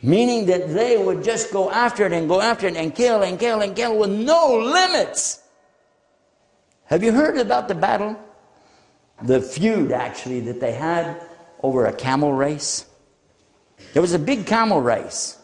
Meaning that they would just go after it and go after it and kill and kill and kill with no limits. Have you heard about the battle? The feud, actually, that they had over a camel race? There was a big camel race.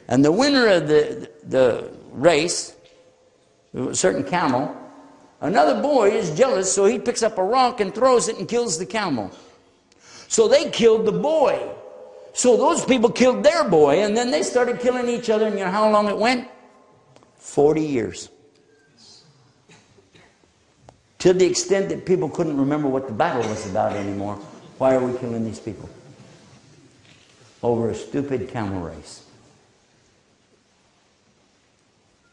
And the winner of the race, a certain camel, another boy is jealous, so he picks up a rock and throws it and kills the camel. So they killed the boy. So those people killed their boy, and then they started killing each other. And you know how long it went? 40 years. To the extent that people couldn't remember what the battle was about anymore. Why are we killing these people? Over a stupid camel race.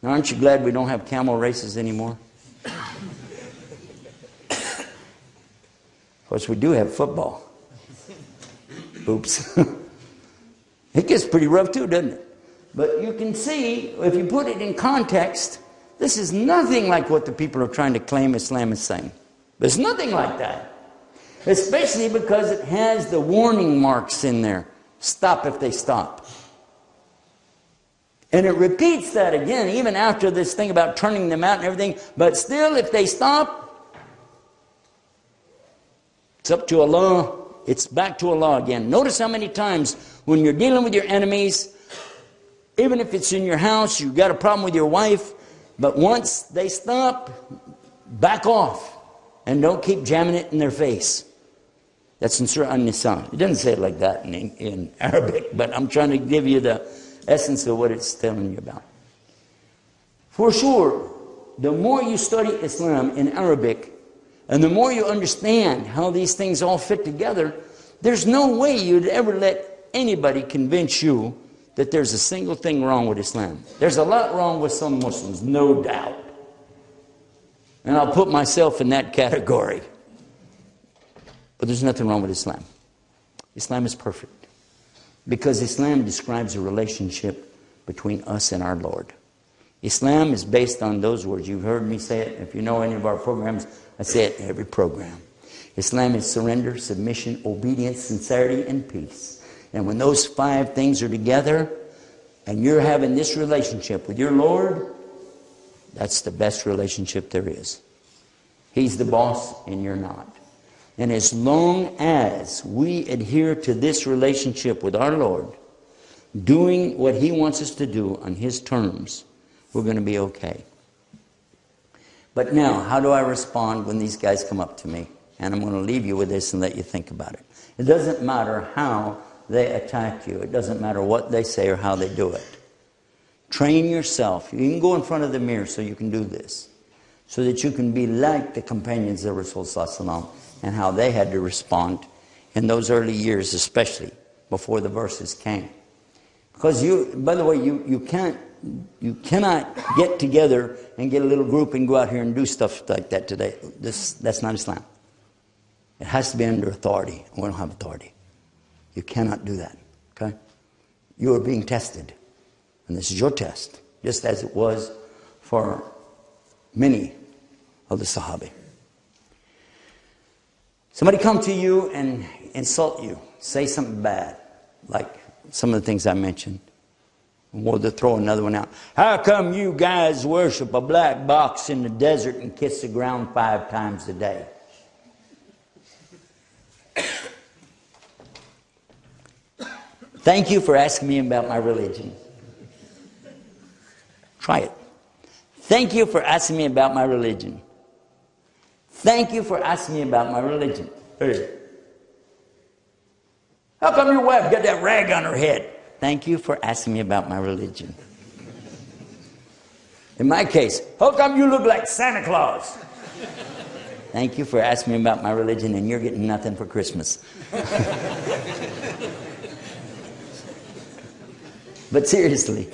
Now, aren't you glad we don't have camel races anymore? Of course, we do have football. Oops. It gets pretty rough too, doesn't it? But you can see, if you put it in context, this is nothing like what the people are trying to claim Islam is saying. There's nothing like that. Especially because it has the warning marks in there. Stop if they stop. And it repeats that again, even after this thing about turning them out and everything. But still, if they stop, it's up to Allah. It's back to Allah again. Notice how many times when you're dealing with your enemies, even if it's in your house, you've got a problem with your wife, but once they stop, back off. And don't keep jamming it in their face. That's in Surah An-Nisa. It doesn't say it like that in Arabic, but I'm trying to give you the essence of what it's telling you about. For sure, the more you study Islam in Arabic, and the more you understand how these things all fit together, there's no way you'd ever let anybody convince you that there's a single thing wrong with Islam. There's a lot wrong with some Muslims, no doubt. And I'll put myself in that category. But there's nothing wrong with Islam. Islam is perfect. Because Islam describes a relationship between us and our Lord. Islam is based on those words. You've heard me say it. If you know any of our programs, I say it in every program. Islam is surrender, submission, obedience, sincerity, and peace. And when those 5 things are together, and you're having this relationship with your Lord, that's the best relationship there is. He's the boss, and you're not. And as long as we adhere to this relationship with our Lord, doing what He wants us to do on His terms, we're going to be okay. But now, how do I respond when these guys come up to me? And I'm going to leave you with this and let you think about it. It doesn't matter how they attack you. It doesn't matter what they say or how they do it. Train yourself. You can go in front of the mirror so you can do this. So that you can be like the companions of Rasulullah and how they had to respond in those early years, especially before the verses came. Because by the way, you cannot get together and get a little group and go out here and do stuff like that today. That's not Islam. It has to be under authority. We don't have authority. You cannot do that. Okay? You are being tested. And this is your test. Just as it was for many of the Sahabi. Somebody come to you and insult you. Say something bad. Like some of the things I mentioned. Or to throw another one out. How come you guys worship a black box in the desert and kiss the ground 5 times a day? Thank you for asking me about my religion. Try it. Thank you for asking me about my religion. Thank you for asking me about my religion. Hey. How come your wife got that rag on her head? Thank you for asking me about my religion. In my case, how come you look like Santa Claus? Thank you for asking me about my religion, and you're getting nothing for Christmas. But seriously,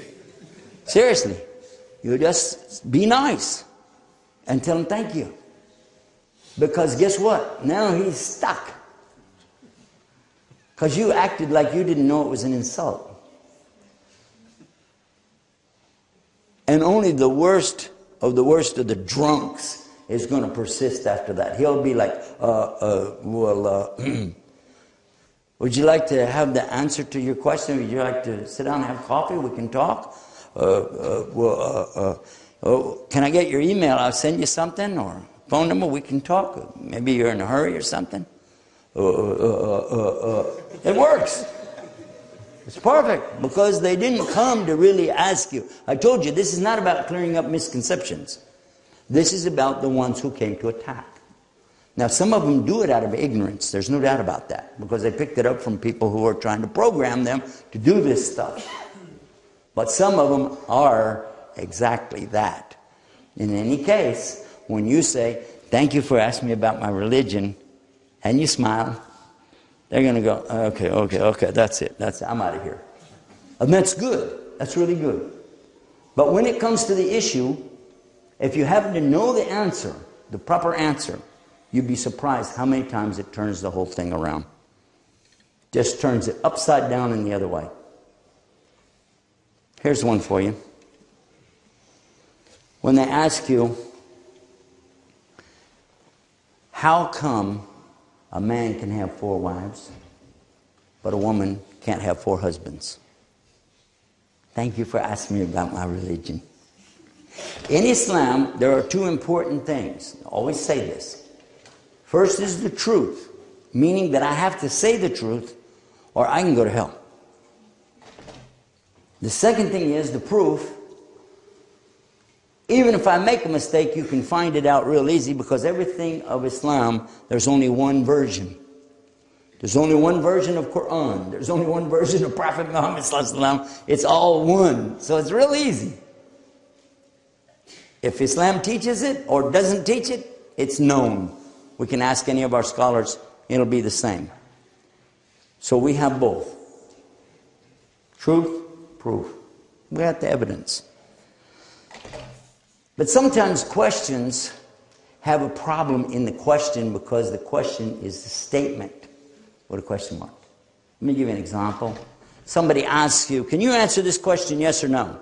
you just be nice and tell him thank you. Because guess what? Now he's stuck. Because you acted like you didn't know it was an insult. And only the worst of the drunks is going to persist after that. He'll be like, well, Would you like to have the answer to your question? Would you like to sit down and have coffee? We can talk. Can I get your email? I'll send you something, or phone number. We can talk. Maybe you're in a hurry or something. It works. It's perfect, because they didn't come to really ask you. I told you, this is not about clearing up misconceptions. This is about the ones who came to attack. Now, some of them do it out of ignorance. There's no doubt about that, because they picked it up from people who are trying to program them to do this stuff. But some of them are exactly that. In any case, when you say, thank you for asking me about my religion, and you smile, they're going to go, okay, that's it. I'm out of here. And that's good. That's really good. But when it comes to the issue, if you happen to know the answer, the proper answer, you'd be surprised how many times it turns the whole thing around. Just turns it upside down and the other way. Here's one for you. When they ask you, how come a man can have 4 wives, but a woman can't have 4 husbands? Thank you for asking me about my religion. In Islam, there are 2 important things. I always say this. First is the truth, meaning that I have to say the truth or I can go to hell. The second thing is the proof. Even if I make a mistake, you can find it out real easy, because everything of Islam, there's only one version. There's only one version of Quran. There's only one version of Prophet Muhammad sallallahu alaihi wasallam. It's all one. So it's real easy. If Islam teaches it or doesn't teach it, it's known. We can ask any of our scholars, it'll be the same. So we have both. Truth, proof. We have the evidence. But sometimes questions have a problem in the question, because the question is the statement with a question mark. Let me give you an example. Somebody asks you, can you answer this question, yes or no?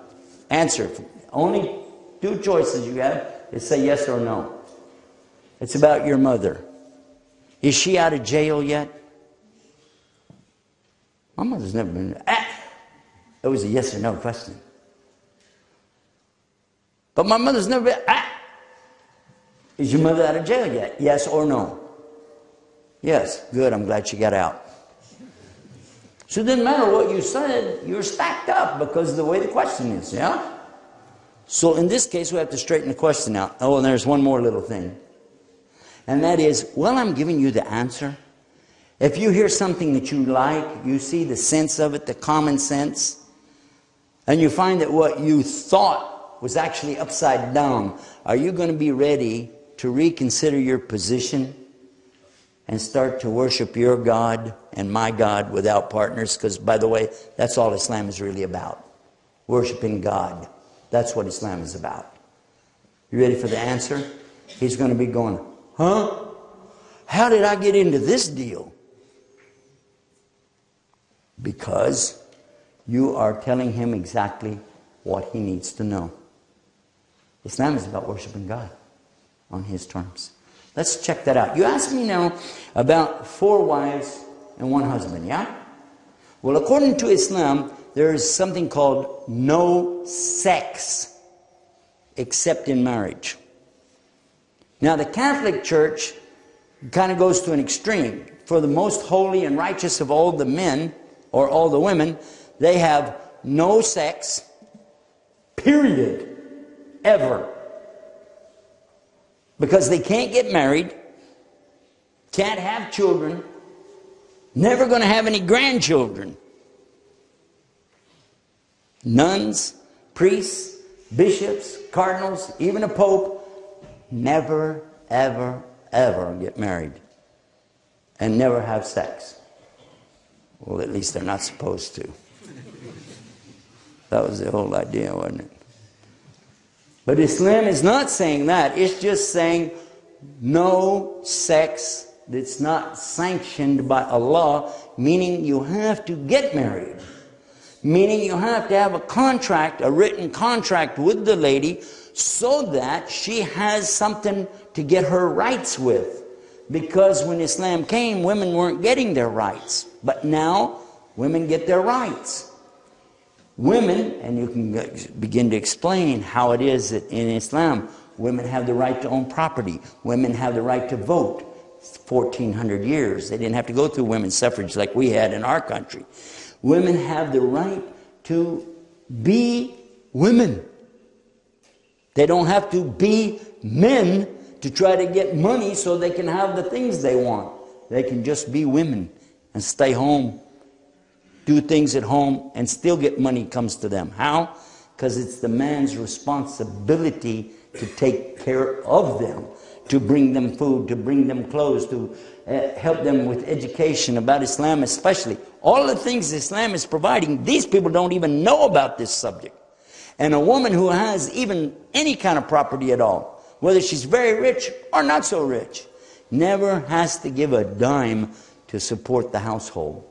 Answer. Only 2 choices you have is say yes or no. It's about your mother. Is she out of jail yet? My mother's never been. It was a yes or no question. But my mother's never been. Is your mother out of jail yet? Yes or no? Yes. Good. I'm glad she got out. So it didn't matter what you said. You're stacked up because of the way the question is. Yeah? So in this case, we have to straighten the question out. Oh, and there's one more little thing. And that is, while I'm giving you the answer, if you hear something that you like, you see the sense of it, the common sense, and you find that what you thought was actually upside down, are you going to be ready to reconsider your position and start to worship your God and my God without partners? Because, by the way, that's all Islam is really about. Worshiping God. That's what Islam is about. You ready for the answer? He's going to be going, huh? How did I get into this deal? Because you are telling him exactly what he needs to know. Islam is about worshiping God on his terms. Let's check that out. You asked me now about 4 wives and 1 husband, yeah? Well, according to Islam, there is something called no sex except in marriage. Now, the Catholic Church kind of goes to an extreme. For the most holy and righteous of all the men, or all the women, they have no sex, period, ever. Because they can't get married, can't have children, never going to have any grandchildren. Nuns, priests, bishops, cardinals, even a pope, never, ever, ever get married and never have sex. Well, at least they're not supposed to. That was the whole idea, wasn't it? But Islam is not saying that. It's just saying no sex that's not sanctioned by Allah, meaning you have to get married. Meaning you have to have a contract, a written contract with the lady, so that she has something to get her rights with. because when Islam came, women weren't getting their rights. But now, women get their rights. Women, and you can begin to explain how it is that in Islam, women have the right to own property. Women have the right to vote. 1,400 years. They didn't have to go through women's suffrage like we had in our country. Women have the right to be women. They don't have to be men to try to get money so they can have the things they want. They can just be women and stay home, do things at home, and still get money comes to them. How? Because it's the man's responsibility to take care of them, to bring them food, to bring them clothes, to help them with education about Islam especially. All the things Islam is providing, these people don't even know about this subject. And a woman who has even any kind of property at all, whether she's very rich or not so rich, never has to give a dime to support the household.